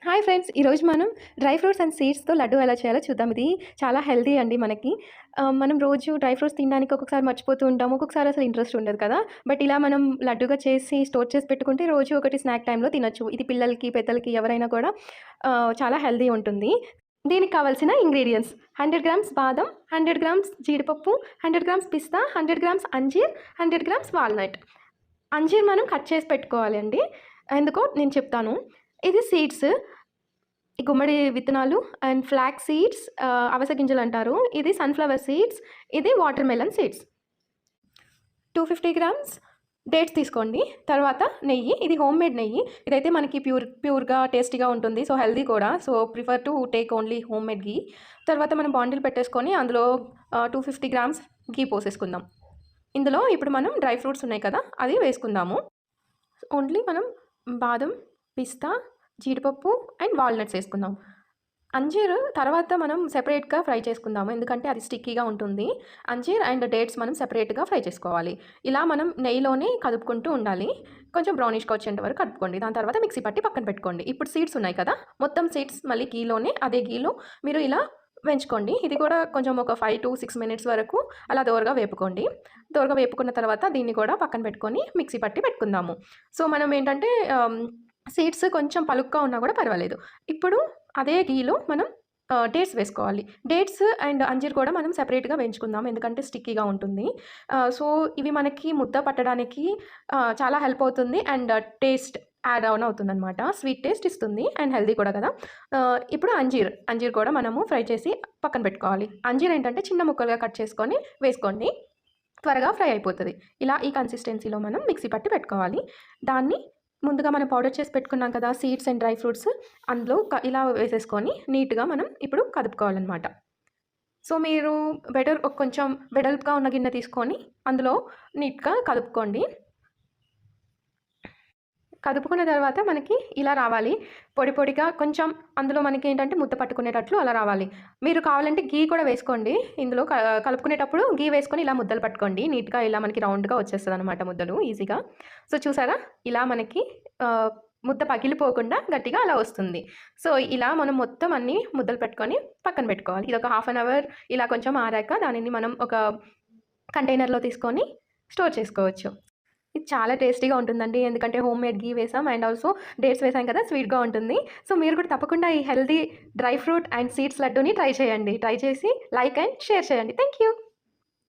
Hi friends! ఈరోజు మనం dry fruits and సీడ్స్‌తో laddu ఎలా చేయాలో చూద్దాం. ఇది చాలా హెల్తీ అండి మనకి. మనం రోజు డ్రై ఫ్రూట్స్ తినడానికి ఒక్కొక్కసారి మర్చిపోతూ ఉంటాము. ఒక్కొక్కసారి అసలు ఇంట్రెస్ట్ ఉండదు కదా! బట్ ఇలా మనం లడ్డుగా చేసి స్టోర్ చేసి పెట్టుకుంటే రోజు ఒకటి స్నాక్ టైమ్‌లో తినొచ్చు. ఇది పిల్లలకి, పెద్దలకి ఎవరైనా కూడా చాలా హెల్తీ ఉంటుంది. దీనికి కావాల్సిన ఇంగ్రీడియెంట్స్ 100 గ్రామ్స్ బాదం, 100 గ్రామ్స్ జీడిపప్పు, 100 గ్రామ్స్ పిస్తా, 100 గ్రామ్స్ అంజీర్, 100 గ్రామ్స్ వాల్‌నట్. అంజీర్ మనం కట్ చేసి పెట్టుకోవాలండి. ఎందుకో నేను చెప్తాను. ఇది సీడ్స్, ఈ గుమ్మడి విత్తనాలు అండ్ ఫ్లాక్స్ సీడ్స్, అవిసె గింజలంటారు. ఇది సన్‌ఫ్లవర్ సీడ్స్, ఇది water melon seeds. 250 grams dates తీసుకోండి. తర్వాత నెయ్యి, ఇది హోమ్‌మేడ్ నెయ్యి. ఇదైతే మనకి ప్యూర్‌గా టేస్టీగా ఉంటుంది. సో, హెల్తీ కూడా. So, prefer to take only homemade ghee. తర్వాత మనం బాండిల్ పెట్టేసుకొని అందులో 250 గ్రామ్స్ ఘీ పోసేసుకుందాం. ఇందులో ఇప్పుడు మనం డ్రై ఫ్రూట్స్ ఉన్నాయి కదా! అది వేసుకుందాము. ఓన్లీ మనం బాదం, పిస్తా, జీడిపప్పు అండ్ వాల్‌నట్స్ వేసుకుందాం. అంజీర్ తర్వాత మనం సెపరేట్‌గా ఫ్రై చేసుకుందాము. ఎందుకంటే అది స్టిక్కీగా ఉంటుంది. అంజీర్ అండ్ డేట్స్ మనం సెపరేట్‌గా ఫ్రై చేసుకోవాలి. ఇలా మనం నెయ్యిలోనే కదుపుకుంటూ ఉండాలి. కొంచెం బ్రౌనిష్‌గా వచ్చేంత వరకు కలుపుకోండి. దాని తర్వాత మిక్సీ పట్టి పక్కన పెట్టుకోండి. ఇప్పుడు సీడ్స్ ఉన్నాయి కదా! మొత్తం సీడ్స్ మళ్ళీ అదే ఘీలో మీరు ఇలా వేయించుకోండి. ఇది కూడా కొంచెం ఒక 5-6 మినిట్స్ వరకు అలా దోరగా వేపుకోండి. దోరగా వేపుకున్న తర్వాత దీన్ని కూడా పక్కన పెట్టుకొని మిక్సీ పట్టి పెట్టుకుందాము. సో, మనం ఏంటంటే సీడ్స్ కొంచెం పలుగ్గా ఉన్నా కూడా పర్వాలేదు. ఇప్పుడు అదే ఘీలో మనం డేట్స్ వేసుకోవాలి. డేట్స్ అండ్ అంజీర్ కూడా మనం సెపరేట్‌గా వేయించుకుందాం. ఎందుకంటే స్టిక్కీగా ఉంటుంది. సో, ఇవి మనకి ముద్ద పట్టడానికి చాలా హెల్ప్ అవుతుంది. అండ్ టేస్ట్ యాడ్ ఆన్ అవుతుందనమాట. స్వీట్ టేస్ట్ ఇస్తుంది అండ్ హెల్తీ కూడా కదా! ఇప్పుడు అంజీర్ కూడా మనము ఫ్రై చేసి పక్కన పెట్టుకోవాలి. అంజీర్ ఏంటంటే చిన్న ముక్కలుగా కట్ చేసుకొని వేసుకోండి. త్వరగా ఫ్రై అయిపోతది. ఇలా ఈ కన్సిస్టెన్సీలో మనం మిక్సీ పట్టి పెట్టుకోవాలి. దాన్ని ముందుగా మనం పౌడర్ చేసి పెట్టుకున్నాం కదా! సీడ్స్ అండ్ డ్రై ఫ్రూట్స్ అందులో ఇలా వేసేసుకొని నీట్‌గా మనం ఇప్పుడు కదుపుకోవాలనమాట. సో, మీరు కొంచెం వెడల్పుగా ఉన్న గిన్నె తీసుకొని అందులో నీట్‌గా కలుపుకోండి. కదుపుకున్న తర్వాత మనకి ఇలా రావాలి. పొడి పొడిగా కొంచెం అందులో మనకేంటంటే ముద్ద పట్టుకునేటట్లు అలా రావాలి. మీరు కావాలంటే ఘీ కూడా వేసుకోండి. ఇందులో కలుపుకునేటప్పుడు ఘీ వేసుకొని ఇలా ముద్దలు పట్టుకోండి. నీట్‌గా ఇలా మనకి రౌండ్‌గా వచ్చేస్తదనమాట ముద్దలు ఈజీగా. సో, చూసారా? ఇలా మనకి ముద్ద పగిలిపోకుండా గట్టిగా అలా వస్తుంది. సో, ఇలా మనం మొత్తం అన్నీ ముద్దలు పెట్టుకొని పక్కన పెట్టుకోవాలి. ఇదొక హాఫ్ అన్ అవర్ ఇలా కొంచెం ఆరాక దానిని మనం ఒక కంటైనర్‌లో తీసుకొని స్టోర్ చేసుకోవచ్చు. ఇది చాలా టేస్టీగా ఉంటుందండి. ఎందుకంటే హోమ్‌మేడ్ ఘీ వేసాం అండ్ ఆల్సో డేట్స్ వేసాం కదా! స్వీట్‌గా ఉంటుంది. సో, మీరు కూడా తప్పకుండా ఈ healthy dry fruit and seeds లడ్డూని ట్రై చేయండి. ట్రై చేసి లైక్ అండ్ షేర్ చేయండి. Thank you.